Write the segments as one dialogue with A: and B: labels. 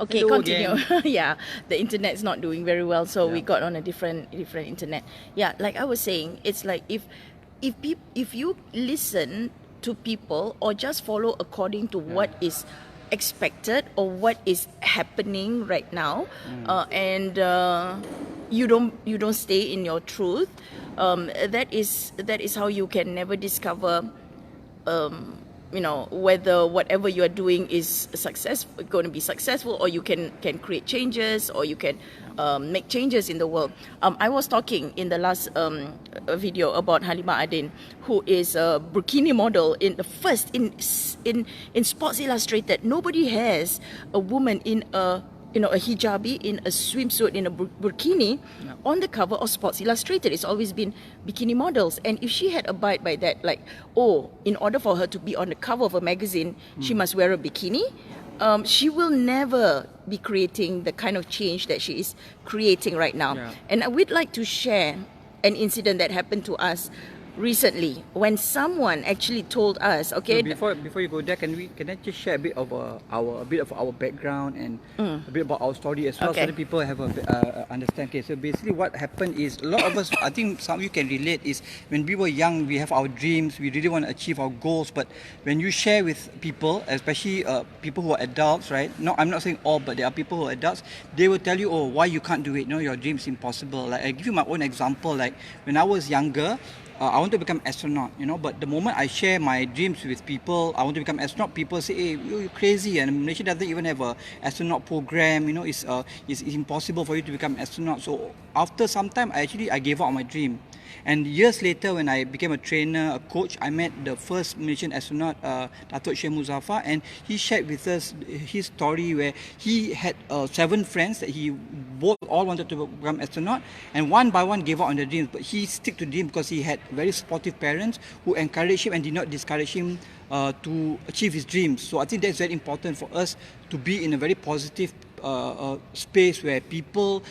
A: Okay,
B: Hello
A: continue.
B: again.
A: Yeah, the internet's not doing very well, so we
B: Yeah.
A: got on a different internet. Yeah, like I was saying, it's like if you listen to people or just follow according to what is expected or what is happening right now, and you don't stay in your truth, that is how you can never discover whether whatever you are doing is going to be successful, or you can create changes, or you can make changes in the world. I was talking in the last video about Halima Adin, who is a bikini model in the first in Sports Illustrated. Nobody has a woman in a hijabi, in a swimsuit, in a burkini on the cover of Sports Illustrated. It's always been bikini models. And if she had abide by that, like, in order for her to be on the cover of a magazine, she must wear a bikini, she will never be creating the kind of change that she is creating right now.
B: Yeah.
A: And we'd like to share an incident that happened to us recently, when someone actually told us, okay,
B: So before you go there, can I just share a bit of our background and a bit about our story as well,
A: Okay.
B: so that people have a understand. Okay, so basically what happened is, a lot of us, I think some of you can relate, is when we were young, we have our dreams, we really want to achieve our goals, but when you share with people, especially people who are adults, right? No, I'm not saying all, but there are people who are adults. They will tell you, oh, why you can't do it? No, your dream's impossible. Like, I give you my own example. Like, when I was younger, I want to become astronaut, but the moment I share my dreams with people, I want to become astronaut, people say, hey, you're crazy, and Malaysia doesn't even have a astronaut program, it's impossible for you to become astronaut. So after some time, I gave up on my dream. And years later, when I became a trainer, a coach, I met the first Malaysian astronaut, Datuk Syed Muzaffar, and he shared with us his story, where he had 7 friends that he both all wanted to become astronaut, and one by one gave up on their dreams. But he stick to dream because he had very supportive parents who encouraged him and did not discourage him to achieve his dreams. So I think that's very important for us to be in a very positive space where people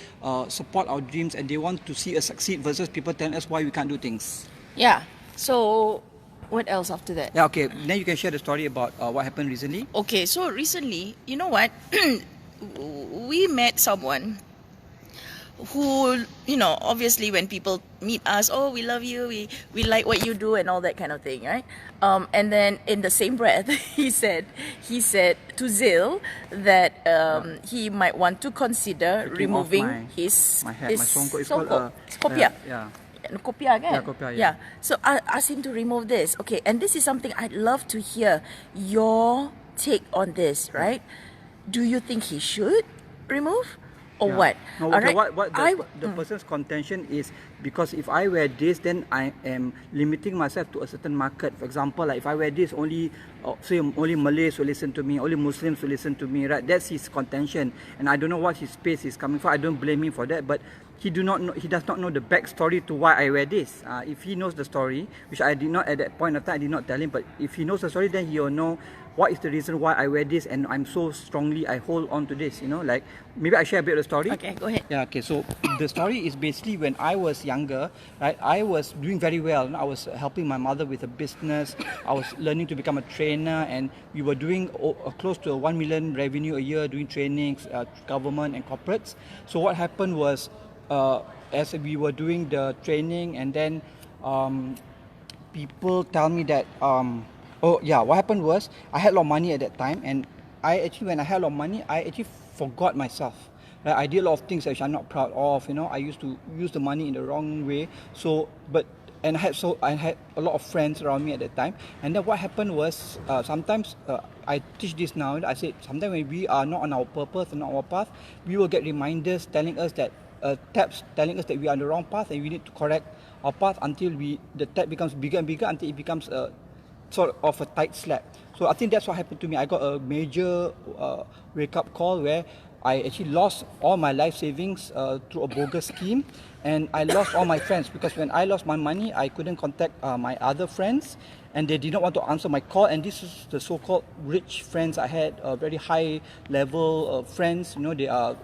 B: support our dreams and they want to see us succeed, versus people telling us why we can't do things.
A: yeah. So what else after that?
B: Yeah, okay. Then you can share the story about what happened recently.
A: Okay, so recently, you know what? We met someone who, obviously when people meet us, oh, we love you, we like what you do and all that kind of thing, right? And then in the same breath, he said to Zil that he might want to consider
B: Taking off
A: removing his
B: my hat,
A: his
B: my songkok. It's
A: songkok.
B: called
A: It's kopiah.
B: yeah.
A: Kopiah, kan?
B: Yeah, kopiah, yeah.
A: So I asked him to remove this. Okay, and this is something I'd love to hear your take on this, right? Do you think he should remove, or
B: Yeah.
A: what?
B: No, okay, what the person's contention is, because if I wear this, then I am limiting myself to a certain market. For example, like if I wear this, only say only Malays will listen to me, only Muslims will listen to me, right? That's his contention, and I don't know what his space is coming from. I don't blame him for that, but he does not know the backstory to why I wear this. If he knows the story, which I did not at that point of time, I did not tell him, but if he knows the story, then he'll know what is the reason why I wear this, and I'm so strongly I hold on to this. Like, maybe I share a bit of the story.
A: Okay, go ahead.
B: Yeah, okay. So the story is basically, when I was younger, right, I was doing very well. I was helping my mother with a business. I was learning to become a trainer, and we were doing close to 1 million revenue a year, doing trainings, government and corporates. So what happened was, as we were doing the training, and then people tell me that what happened was, I had a lot of money at that time, and when I had a lot of money, I actually forgot myself. Like, I did a lot of things which I'm not proud of. I used to use the money in the wrong way. I had a lot of friends around me at that time. And then what happened was, sometimes I teach this now. I said, sometimes when we are not on our purpose and not our path, we will get reminders telling us that taps telling us that we are on the wrong path, and we need to correct our path until the tap becomes bigger and bigger, until it becomes a sort of a tight slap. So I think that's what happened to me. I got a major wake-up call, where I actually lost all my life savings through a bogus scheme, and I lost all my friends, because when I lost my money, I couldn't contact my other friends, and they did not want to answer my call. And this is the so-called rich friends I had, very high level friends. They are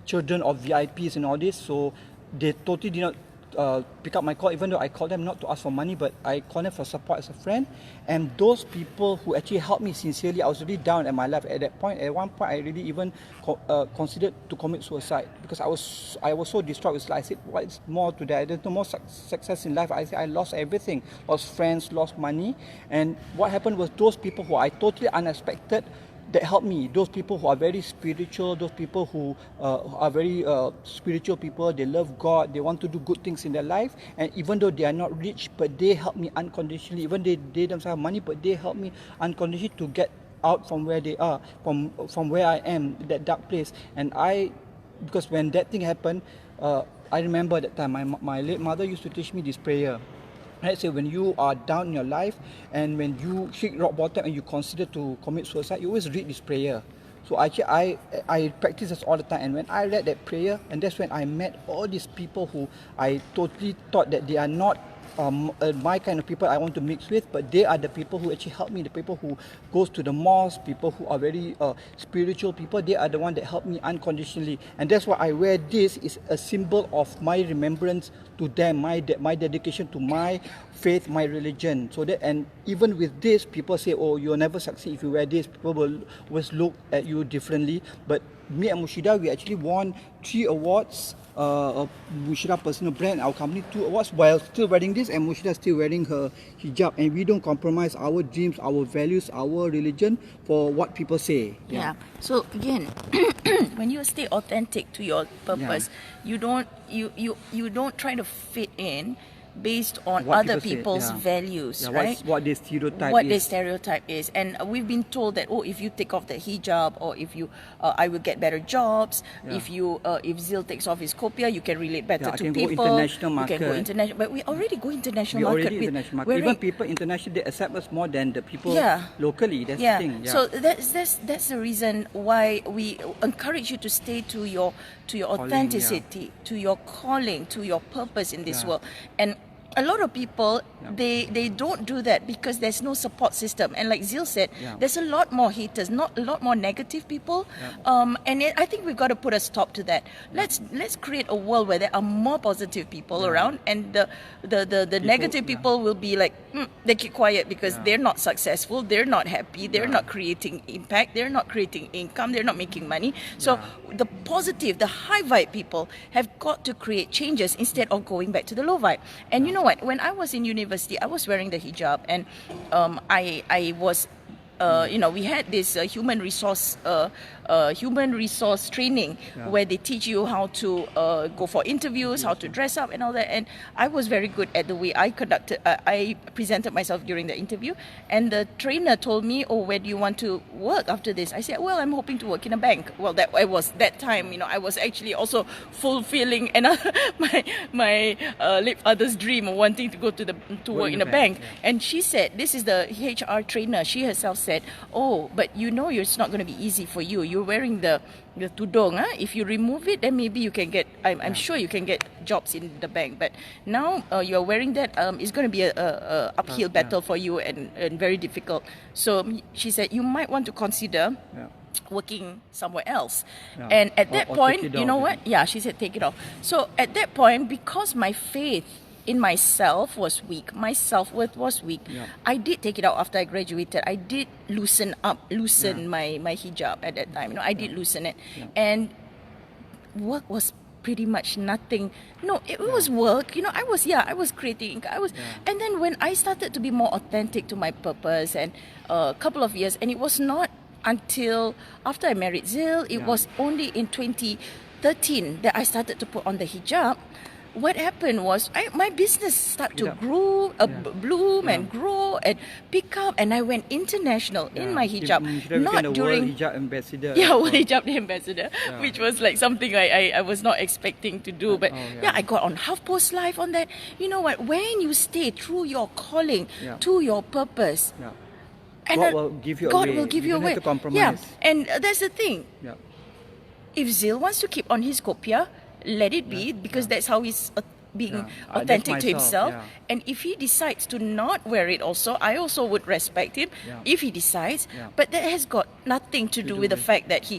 B: children of VIPs and all this. So they totally did not pick up my call, even though I call them not to ask for money, but I call them for support as a friend. And those people who actually helped me sincerely, I was really down at my life at that point. At one point, I really even considered to commit suicide because I was so distraught with life. I said, what's more to that? There's no more success in life. I said, I lost everything, lost friends, lost money. And what happened was those people who I totally unexpected that helped me, those people who are very spiritual, those people who are very spiritual people, they love God, they want to do good things in their life, and even though they are not rich, but they help me unconditionally, even they themselves have money, but they help me unconditionally to get out from where they are, from where I am, that dark place. And because when that thing happened, I remember that time, my late mother used to teach me this prayer. Let's say when you are down in your life and when you hit rock bottom and you consider to commit suicide, you always read this prayer. So actually I practice this all the time, and when I read that prayer, and that's when I met all these people who I totally thought that they are not my kind of people I want to mix with, but they are the people who actually help me, the people who goes to the mosque, people who are very spiritual people. They are the one that help me unconditionally, and that's why I wear this is a symbol of my remembrance to them, my dedication to my faith, my religion. So that, and even with this, people say, oh, you'll never succeed if you wear this, people will always look at you differently. But me and Mushida, we actually won 3 awards, Mushida personal brand, our company 2 awards, while still wearing this, and Mushida still wearing her hijab, and we don't compromise our dreams, our values, our religion for what people say.
A: Yeah. So again, when you stay authentic to your purpose, you don't try to fit in based on
B: What
A: other
B: people say,
A: people's values,
B: Yeah,
A: right?
B: what their stereotype
A: What
B: is.
A: their stereotype is. And we've been told that, oh, if you take off the hijab, or if you, I will get better jobs.
B: Yeah.
A: If Zil takes off his kopia, you can relate better
B: I
A: to
B: can
A: people.
B: go international market.
A: You can go international, but we already go international
B: We
A: market.
B: already international market. Even people internationally, they accept us more than the people locally. That's the thing. Yeah.
A: So that's the reason why we encourage you to stay to your authenticity, to your calling, to your purpose in this world. And a lot of people, they don't do that because there's no support system. And like Zil said, there's a lot more haters, not a lot more negative people. I think we've got to put a stop to that. Let's create a world where there are more positive people around, and the negative people will be like, they keep quiet because they're not successful, they're not happy, they're not creating impact, they're not creating income, they're not making money. So the positive, the high vibe people have got to create changes instead of going back to the low vibe. And you know what? When I was in university, I was wearing the hijab, and I was, we had this human resource training where they teach you how to go for interviews, how to dress up, and all that. And I was very good at the way I presented myself during the interview. And the trainer told me, "Oh, where do you want to work after this?" I said, "Well, I'm hoping to work in a bank." Well, that time, I was actually also fulfilling my late father's dream of wanting to go to work in a bank. And she said, this is the HR trainer. She herself said, "Oh, but it's not going to be easy for you. You're wearing the tudong. If you remove it, then maybe you can get. I'm sure you can get jobs in the bank. But now you're wearing that. It's going to be a uphill battle for you and very difficult." So she said, "You might want to consider." Working somewhere else. And at that point, you know what? Yeah, she said take it off. So at that point, because my faith in myself was weak, my self-worth was weak, I did take it out after I graduated. I did loosen my hijab at that time. I did loosen it. And work was pretty much nothing. No, it was work. I was creating. And then when I started to be more authentic to my purpose, and a couple of years, and it was not until after I married Zil, it was only in 2013 that I started to put on the hijab. What happened was my business started to grow, bloom and grow and pick up, and I went international in my hijab.
B: Not during World Hijab Ambassador.
A: World Hijab Ambassador, which was like something I was not expecting to do. But I got on HuffPost Live on that. You know what? When you stay true your calling, to your purpose, and
B: God will give you a way.
A: Will give you a way.
B: To compromise.
A: And that's the thing. If Zil wants to keep on his kopia, let it be, because that's how he's being authentic to himself. And if he decides to not wear it also, I also would respect him if he decides. But that has got nothing to do with the fact that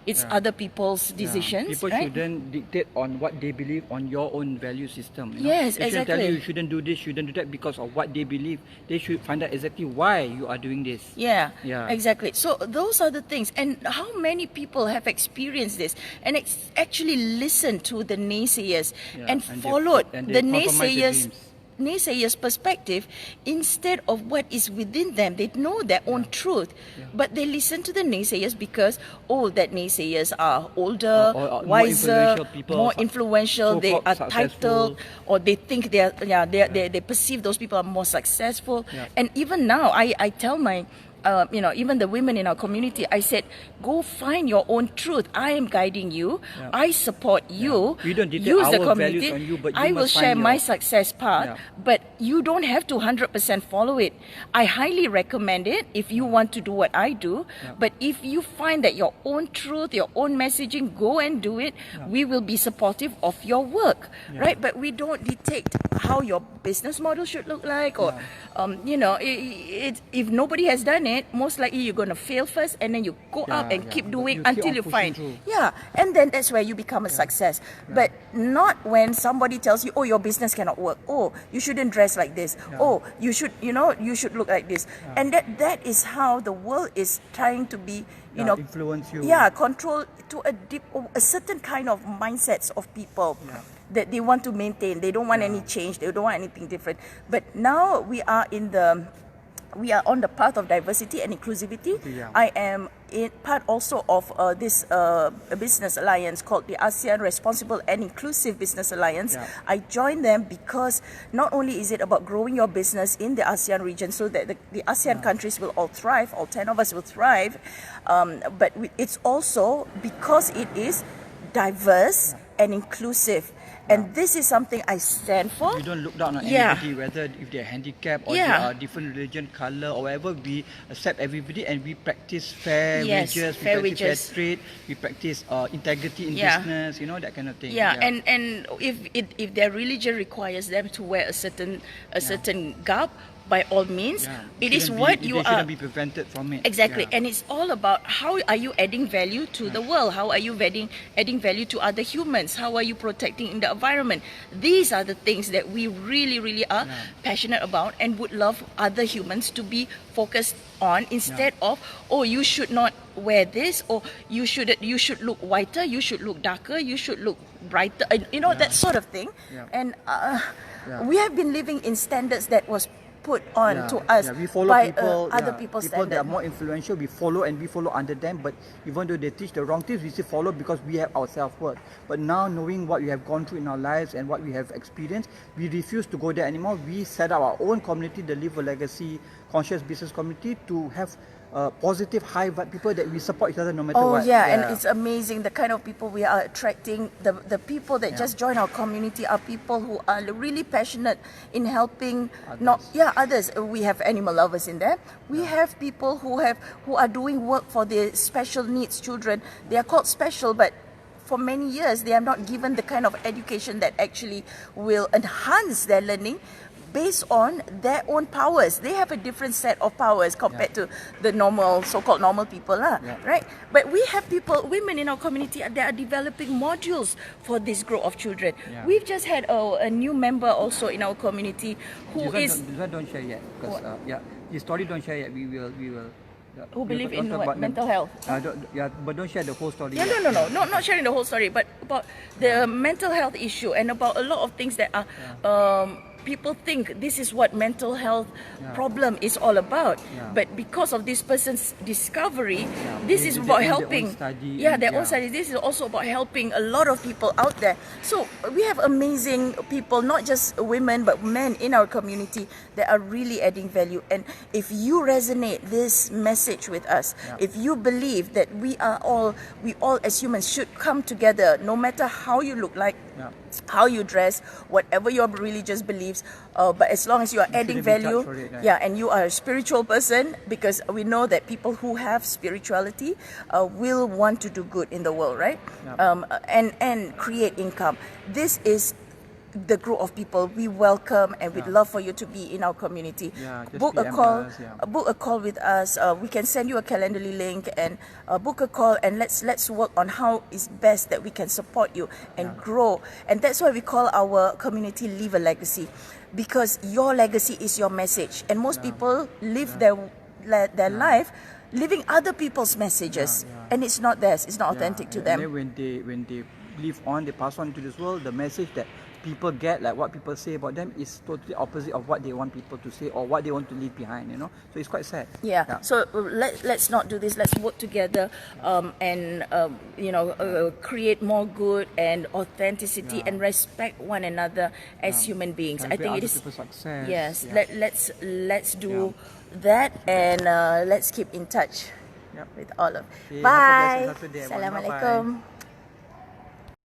A: It's
B: Yeah.
A: other people's decisions,
B: People
A: right?
B: shouldn't dictate on what they believe on your own value system. You know?
A: Yes,
B: They shouldn't tell
A: exactly.
B: you shouldn't do this, shouldn't do that because of what they believe. They should find out exactly why you are doing this.
A: Yeah,
B: Yeah.
A: exactly. So those are the things. And how many people have experienced this and actually listened to the naysayers
B: Yeah,
A: and
B: and they-
A: followed
B: and they
A: the
B: compromise their
A: naysayers'
B: dreams.
A: perspective instead of what is within them. They know their own truth, but they listen to the naysayers because that naysayers are older,
B: Or more
A: wiser,
B: influential people,
A: more influential. They
B: so-called
A: are titled, or they think they perceive those people are more successful.
B: Yeah.
A: And even now, I tell my even the women in our community, I said, go find your own truth. I am guiding you.
B: Yeah.
A: I support you.
B: We don't dictate
A: Use the
B: our
A: community.
B: values on you, but you
A: I will
B: must find
A: share my
B: your-
A: success path,
B: Yeah.
A: but you don't have to 100% follow it. I highly recommend it if you want to do what I do. But if you find that your own truth, your own messaging, go and do it. We will be supportive of your work, right? But we don't dictate how your business model should look like, or if nobody has done it, most likely you're going to fail first, and then you go up and keep
B: But
A: doing
B: you keep
A: until
B: on
A: you
B: pushing
A: find.
B: through.
A: Yeah, and then that's where you become a success. But not when somebody tells you, oh, your business cannot work. Oh, you shouldn't dress like this. Oh, you should look like this. And that is how the world is trying to be,
B: influence you.
A: control to a certain kind of mindsets of people. That they want to maintain. They don't want any change. They don't want anything different. But now we are on the path of diversity and inclusivity.
B: Yeah.
A: I am part also of this business alliance called the ASEAN Responsible and Inclusive Business Alliance.
B: Yeah.
A: I joined them because not only is it about growing your business in the ASEAN region so that the ASEAN countries will all thrive, all 10 of us will thrive, but it's also because it is diverse and inclusive. And this is something I stand for.
B: We don't look down on
A: Yeah.
B: anybody, whether if they're handicapped or they
A: Yeah.
B: are different religion, color, or whatever. We accept everybody and we practice fair
A: Yes,
B: wages,
A: fair
B: we practice
A: wages.
B: fair trade, we practice integrity in
A: Yeah.
B: business, that kind of thing.
A: Yeah, and if their religion requires them to wear a certain garb, by all means, it is what you
B: they
A: are.
B: shouldn't be prevented from it.
A: Exactly,
B: Yeah.
A: and it's all about how are you adding value to the world? How are you adding value to other humans? How are you protecting in the environment? These are the things that we really, really are passionate about and would love other humans to be focused on instead of, oh, you should not wear this, or you should look whiter, you should look darker, you should look brighter, that sort of thing.
B: Yeah.
A: And we have been living in standards that was put on to us
B: We follow
A: by
B: people,
A: other people's
B: people that
A: standard.
B: are more influential. We follow and we follow under them. But even though they teach the wrong things, we still follow because we have our self-worth. But now knowing what we have gone through in our lives and what we have experienced, we refuse to go there anymore. We set up our own community, the Live a Legacy Conscious Business Community, to have positive, high vibe people that we support each other no matter what.
A: And it's amazing the kind of people we are attracting. The people that just join our community are people who are really passionate in helping others. We have animal lovers in there. We have people who are doing work for the special needs children. They are called special, but for many years they are not given the kind of education that actually will enhance their learning based on their own powers. They have a different set of powers compared to the so-called normal people, right? But we have women in our community that are developing modules for this growth of children.
B: Yeah.
A: We've just had a new member also in our community who
B: this one don't share yet because the story don't share yet. We will.
A: who believe
B: we'll
A: in
B: talk
A: what?
B: about
A: Mental health.
B: But don't share the whole story.
A: Yeah,
B: yet.
A: no, not sharing the whole story, but about the mental health issue and about a lot of things that are people think this is what mental health problem is all about. But because of this person's discovery, this is about helping. Their own study. This is also about helping a lot of people out there. So we have amazing people, not just women but men in our community that are really adding value. And if you resonate this message with us, if you believe that we all as humans should come together, no matter how you look like, how you dress, whatever your religious beliefs, but as long as you are adding
B: shouldn't be
A: value,
B: judged for it, right?
A: and you are a spiritual person, because we know that people who have spirituality will want to do good in the world, right? And create income. This is the group of people we welcome and we'd love for you to be in our community.
B: Yeah, just
A: book a
B: PM
A: call,
B: us, yeah.
A: book a call with us. We can send you a Calendly link and book a call, and let's work on how is best that we can support you and grow. And that's why we call our community Leave a Legacy, because your legacy is your message, and most people live their life living other people's messages, and it's not theirs. It's not authentic to them.
B: And then when they live on, they pass on to this world, the message that people get, like what people say about them, is totally opposite of what they want people to say or what they want to leave behind, you know. So it's quite sad.
A: Yeah. So let's not do this. Let's work together and create more good and authenticity and respect one another as human beings. I think it is.
B: Success.
A: Yes. Let's do that, and let's keep in touch with all of.
B: Okay, have a
A: Bye.
B: blessed Saturday, everyone. Bye-bye.
A: Assalamualaikum.